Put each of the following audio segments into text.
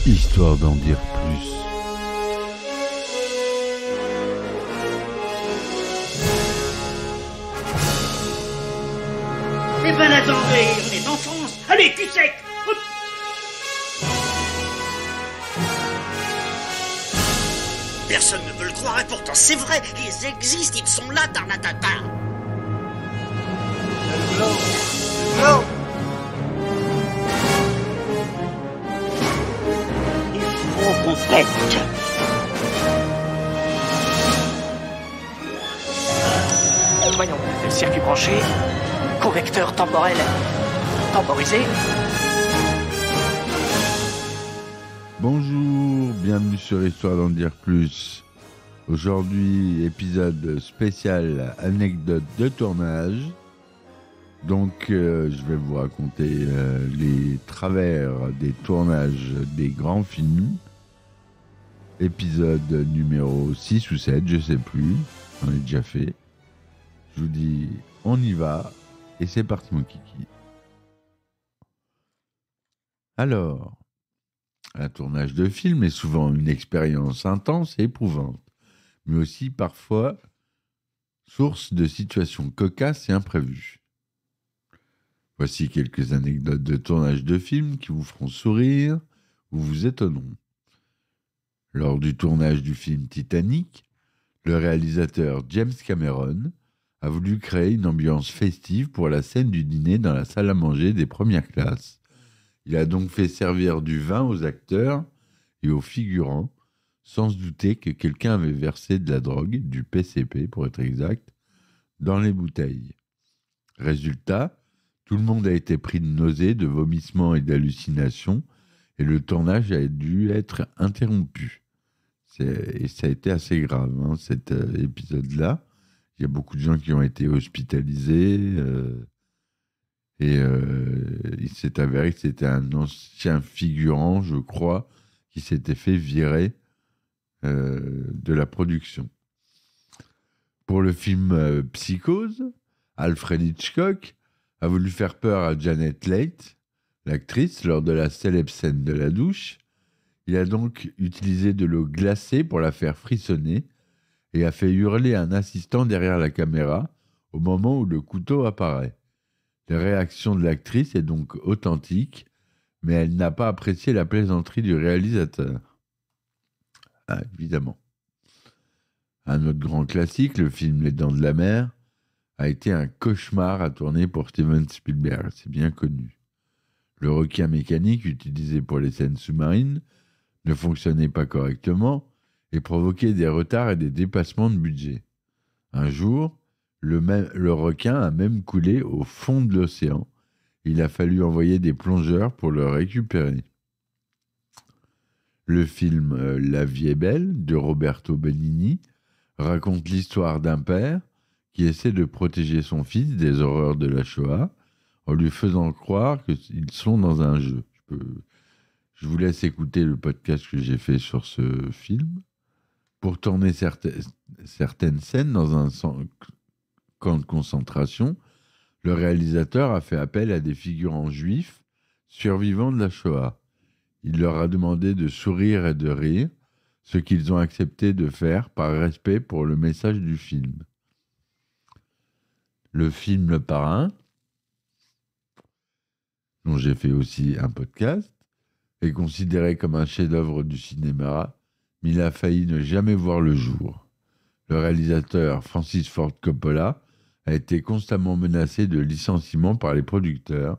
Histoire d'en dire plus. Eh ben attendez, on est en France. Allez, cul sec. Hop. Personne ne veut le croire et pourtant c'est vrai, ils existent, ils sont là, Tarnatata. Non. Il faut qu'on pète. Voyons, le circuit branché, convecteur temporel temporisé. Bonjour, bienvenue sur Histoire d'en dire plus. Aujourd'hui, épisode spécial anecdote de tournage. Donc, je vais vous raconter les travers des tournages des grands films. Épisode numéro 6 ou 7, je sais plus. On est déjà fait. Je vous dis, on y va. Et c'est parti, mon kiki. Alors, un tournage de film est souvent une expérience intense et éprouvante, mais aussi parfois source de situations cocasses et imprévues. Voici quelques anecdotes de tournage de films qui vous feront sourire ou vous étonneront. Lors du tournage du film Titanic, le réalisateur James Cameron a voulu créer une ambiance festive pour la scène du dîner dans la salle à manger des premières classes. Il a donc fait servir du vin aux acteurs et aux figurants, sans se douter que quelqu'un avait versé de la drogue, du PCP pour être exact, dans les bouteilles. Résultat, tout le monde a été pris de nausées, de vomissements et d'hallucinations, et le tournage a dû être interrompu. Et ça a été assez grave, cet épisode-là. Il y a beaucoup de gens qui ont été hospitalisés, il s'est avéré que c'était un ancien figurant, je crois, qui s'était fait virer de la production. Pour le film Psychose, Alfred Hitchcock a voulu faire peur à Janet Leigh, l'actrice, lors de la célèbre scène de la douche. Il a donc utilisé de l'eau glacée pour la faire frissonner et a fait hurler un assistant derrière la caméra au moment où le couteau apparaît. La réaction de l'actrice est donc authentique, mais elle n'a pas apprécié la plaisanterie du réalisateur. Ah, évidemment. Un autre grand classique, le film Les Dents de la Mer, a été un cauchemar à tourner pour Steven Spielberg, c'est bien connu. Le requin mécanique utilisé pour les scènes sous-marines ne fonctionnait pas correctement et provoquait des retards et des dépassements de budget. Un jour, le requin a même coulé au fond de l'océan. Il a fallu envoyer des plongeurs pour le récupérer. Le film La vie est belle de Roberto Benigni raconte l'histoire d'un père qui essaie de protéger son fils des horreurs de la Shoah en lui faisant croire qu'ils sont dans un jeu. Je vous laisse écouter le podcast que j'ai fait sur ce film. Pour tourner certaines scènes dans un camp de concentration, le réalisateur a fait appel à des figurants juifs survivants de la Shoah. Il leur a demandé de sourire et de rire, ce qu'ils ont accepté de faire par respect pour le message du film. Le film Le Parrain, dont j'ai fait aussi un podcast, est considéré comme un chef-d'œuvre du cinéma, mais il a failli ne jamais voir le jour. Le réalisateur Francis Ford Coppola a été constamment menacé de licenciement par les producteurs,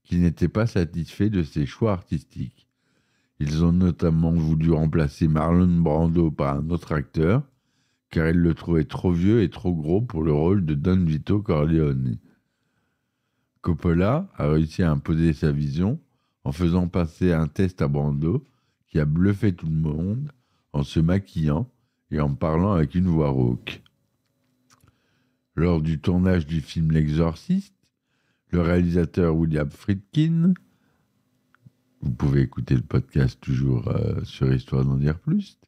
qui n'étaient pas satisfaits de ses choix artistiques. Ils ont notamment voulu remplacer Marlon Brando par un autre acteur, car ils le trouvaient trop vieux et trop gros pour le rôle de Don Vito Corleone. Coppola a réussi à imposer sa vision en faisant passer un test à Brando qui a bluffé tout le monde en se maquillant et en parlant avec une voix rauque. Lors du tournage du film L'Exorciste, le réalisateur William Friedkin, vous pouvez écouter le podcast toujours sur Histoire d'en dire plus,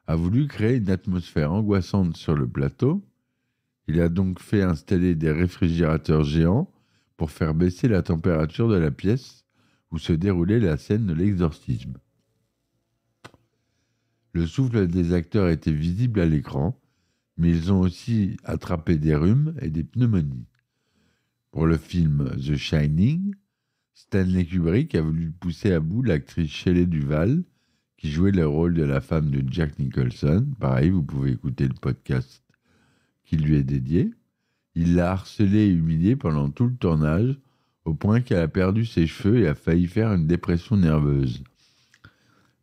a voulu créer une atmosphère angoissante sur le plateau. Il a donc fait installer des réfrigérateurs géants pour faire baisser la température de la pièce où se déroulait la scène de l'exorcisme. Le souffle des acteurs était visible à l'écran, mais ils ont aussi attrapé des rhumes et des pneumonies. Pour le film The Shining, Stanley Kubrick a voulu pousser à bout l'actrice Shelley Duvall, qui jouait le rôle de la femme de Jack Nicholson. Pareil, vous pouvez écouter le podcast qui lui est dédié. Il l'a harcelée et humiliée pendant tout le tournage, au point qu'elle a perdu ses cheveux et a failli faire une dépression nerveuse.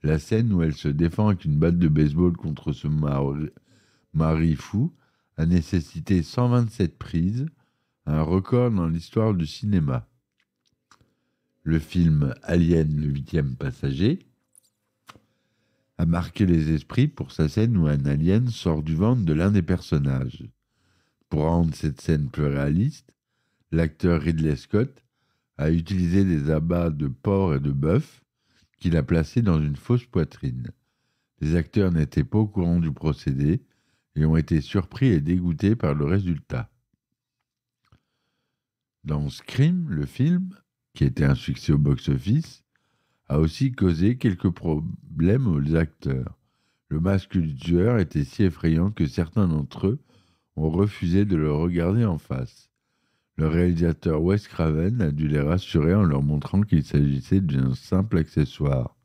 La scène où elle se défend avec une batte de baseball contre ce mari fou a nécessité 127 prises, un record dans l'histoire du cinéma. Le film Alien, le 8e passager, a marqué les esprits pour sa scène où un alien sort du ventre de l'un des personnages. Pour rendre cette scène plus réaliste, l'acteur Ridley Scott a utilisé des abats de porc et de bœuf qu'il a placés dans une fausse poitrine. Les acteurs n'étaient pas au courant du procédé et ont été surpris et dégoûtés par le résultat. Dans Scream, le film, qui était un succès au box-office, a aussi causé quelques problèmes aux acteurs. Le masque du tueur était si effrayant que certains d'entre eux ont refusé de le regarder en face. Le réalisateur Wes Craven a dû les rassurer en leur montrant qu'il s'agissait d'un simple accessoire.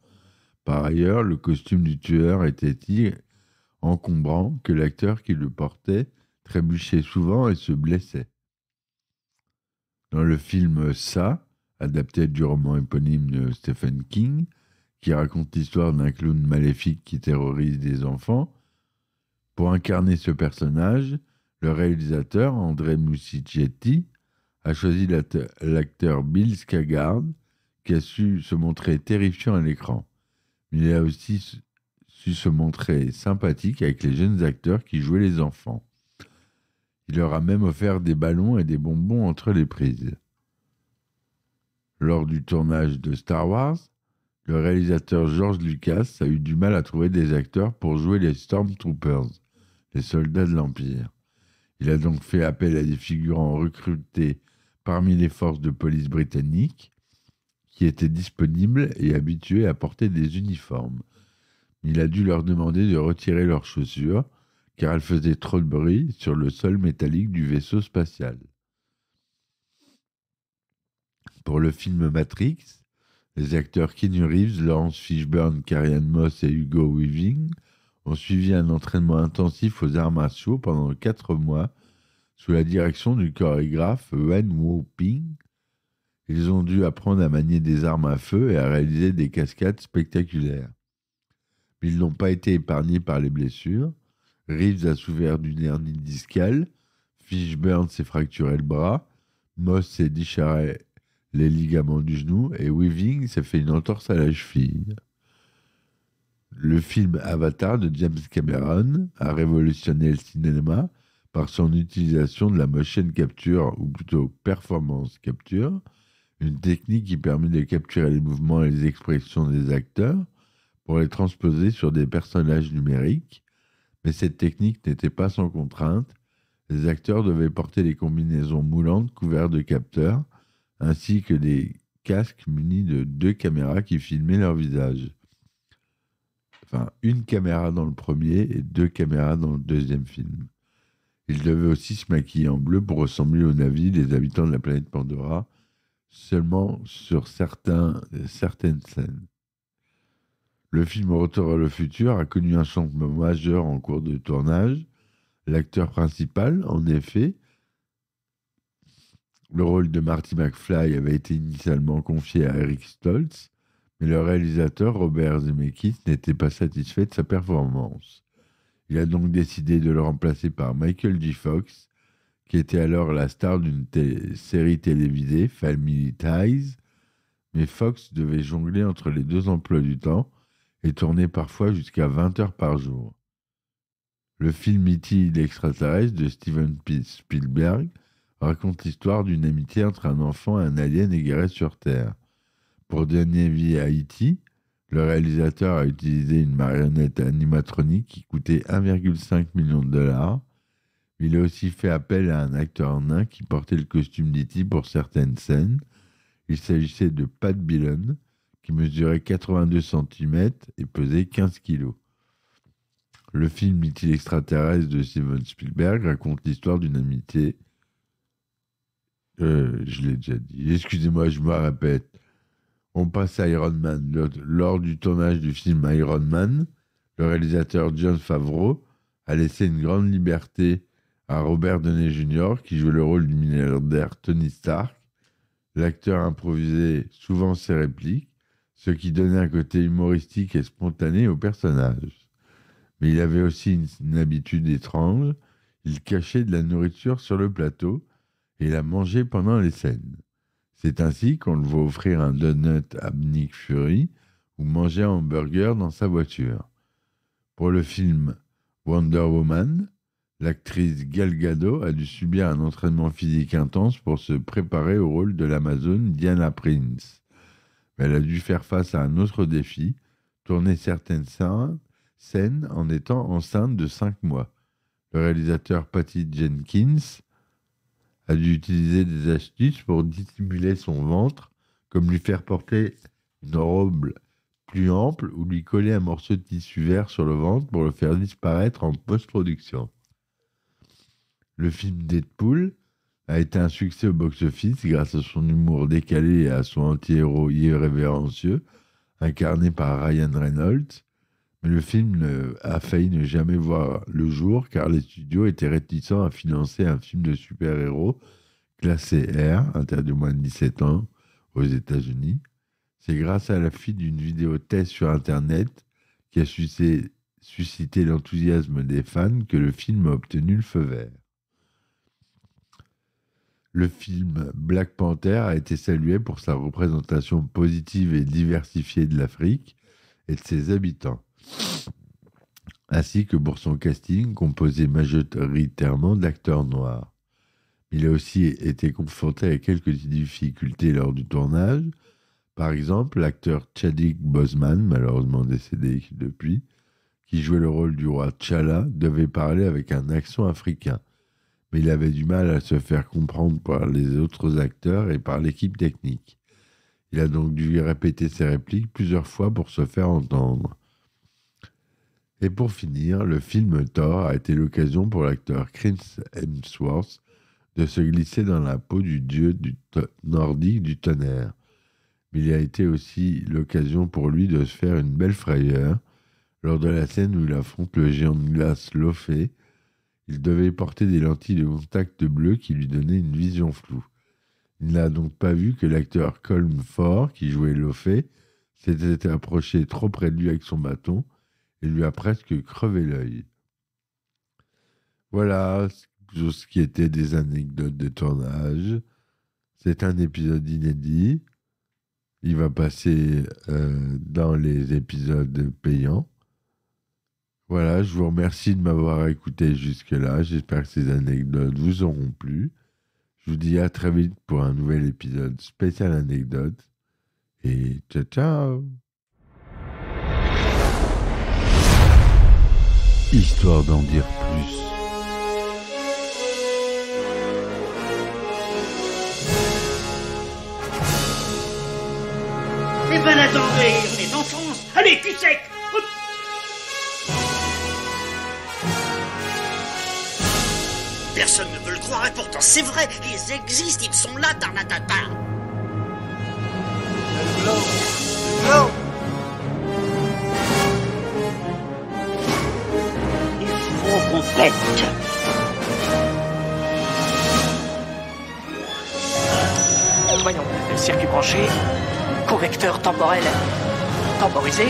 Par ailleurs, le costume du tueur était si encombrant que l'acteur qui le portait trébuchait souvent et se blessait. Dans le film Ça, adapté du roman éponyme de Stephen King, qui raconte l'histoire d'un clown maléfique qui terrorise des enfants, pour incarner ce personnage, le réalisateur André Musschietti a choisi l'acteur Bill Skarsgård, qui a su se montrer terrifiant à l'écran. Mais il a aussi su se montrer sympathique avec les jeunes acteurs qui jouaient les enfants. Il leur a même offert des ballons et des bonbons entre les prises. Lors du tournage de Star Wars, le réalisateur George Lucas a eu du mal à trouver des acteurs pour jouer les Stormtroopers, les soldats de l'Empire. Il a donc fait appel à des figurants recrutés parmi les forces de police britanniques qui étaient disponibles et habitués à porter des uniformes. Il a dû leur demander de retirer leurs chaussures car elles faisaient trop de bruit sur le sol métallique du vaisseau spatial. Pour le film Matrix, les acteurs Keanu Reeves, Lawrence Fishburne, Carrie-Anne Moss et Hugo Weaving ont suivi un entraînement intensif aux arts martiaux pendant 4 mois sous la direction du chorégraphe Wen Wu-ping. Ils ont dû apprendre à manier des armes à feu et à réaliser des cascades spectaculaires. Mais ils n'ont pas été épargnés par les blessures. Reeves a souffert d'une hernie discale, Fishburne s'est fracturé le bras, Moss s'est déchiré les ligaments du genou et Weaving s'est fait une entorse à la cheville. Le film Avatar de James Cameron a révolutionné le cinéma par son utilisation de la motion capture, ou plutôt performance capture, une technique qui permet de capturer les mouvements et les expressions des acteurs pour les transposer sur des personnages numériques. Mais cette technique n'était pas sans contrainte. Les acteurs devaient porter des combinaisons moulantes couvertes de capteurs, ainsi que des casques munis de 2 caméras qui filmaient leur visage. Enfin, une caméra dans le premier et 2 caméras dans le deuxième film. Ils devaient aussi se maquiller en bleu pour ressembler aux Na'vi, les habitants de la planète Pandora, seulement sur certaines scènes. Le film Retour vers le futur a connu un changement majeur en cours de tournage. L'acteur principal, en effet, le rôle de Marty McFly avait été initialement confié à Eric Stoltz, mais le réalisateur Robert Zemeckis n'était pas satisfait de sa performance. Il a donc décidé de le remplacer par Michael J. Fox, qui était alors la star d'une série télévisée, Family Ties, mais Fox devait jongler entre les 2 emplois du temps et tourner parfois jusqu'à 20 heures par jour. Le film E.T. l'extraterrestre de Steven Spielberg raconte l'histoire d'une amitié entre un enfant et un alien égaré sur Terre. Pour donner vie à E.T., le réalisateur a utilisé une marionnette animatronique qui coûtait 1,5 million de $. Il a aussi fait appel à un acteur nain qui portait le costume d'E.T. pour certaines scènes. Il s'agissait de Pat Dillon, qui mesurait 82 cm et pesait 15 kg. le film Mythique extraterrestre de Steven Spielberg raconte l'histoire d'une amitié. Je l'ai déjà dit. Excusez-moi, je me répète. On passe à Iron Man. Lors du tournage du film Iron Man, le réalisateur Jon Favreau a laissé une grande liberté à Robert Downey Jr., qui joue le rôle du milliardaire Tony Stark. L'acteur improvisait souvent ses répliques, ce qui donnait un côté humoristique et spontané au personnage. Mais il avait aussi une habitude étrange. Il cachait de la nourriture sur le plateau et la mangeait pendant les scènes. C'est ainsi qu'on le voit offrir un donut à Nick Fury ou manger un hamburger dans sa voiture. Pour le film Wonder Woman, l'actrice Gal Gadot a dû subir un entraînement physique intense pour se préparer au rôle de l'Amazone Diana Prince. Mais elle a dû faire face à un autre défi, tourner certaines scènes en étant enceinte de 5 mois. Le réalisateur Patty Jenkins a dû utiliser des astuces pour dissimuler son ventre, comme lui faire porter une robe plus ample ou lui coller un morceau de tissu vert sur le ventre pour le faire disparaître en post-production. Le film Deadpool a été un succès au box-office grâce à son humour décalé et à son anti-héros irrévérencieux, incarné par Ryan Reynolds. Mais le film a failli ne jamais voir le jour car les studios étaient réticents à financer un film de super-héros classé R, interdit aux moins de 17 ans aux États-Unis. C'est grâce à la fuite d'une vidéo test sur Internet qui a suscité l'enthousiasme des fans que le film a obtenu le feu vert. Le film Black Panther a été salué pour sa représentation positive et diversifiée de l'Afrique et de ses habitants, ainsi que pour son casting composé majoritairement d'acteurs noirs. Il a aussi été confronté à quelques difficultés lors du tournage. Par exemple, l'acteur Chadwick Boseman, malheureusement décédé depuis, qui jouait le rôle du roi T'Challa, devait parler avec un accent africain. Mais il avait du mal à se faire comprendre par les autres acteurs et par l'équipe technique. Il a donc dû répéter ses répliques plusieurs fois pour se faire entendre. Et pour finir, le film Thor a été l'occasion pour l'acteur Chris Hemsworth de se glisser dans la peau du dieu nordique du tonnerre. Mais il a été aussi l'occasion pour lui de se faire une belle frayeur. Lors de la scène où il affronte le géant de glace Lophé, il devait porter des lentilles de contact bleues qui lui donnaient une vision floue. Il n'a donc pas vu que l'acteur Colm Ford, qui jouait Lophé, s'était approché trop près de lui avec son bâton et lui a presque crevé l'œil. Voilà ce qui était des anecdotes de tournage. C'est un épisode inédit. Il va passer dans les épisodes payants. Voilà, je vous remercie de m'avoir écouté jusque-là. J'espère que ces anecdotes vous auront plu. Je vous dis à très vite pour un nouvel épisode spécial anecdote. Et ciao, ciao! Histoire d'en dire plus. Eh ben attendez, on est en France. Allez, cul sec. Hop. Personne ne veut le croire et pourtant c'est vrai, ils existent, ils sont là, Tarnatata. Le globe. Il faut qu'on pète. Voyons, circuit branché, correcteur temporel temporisé.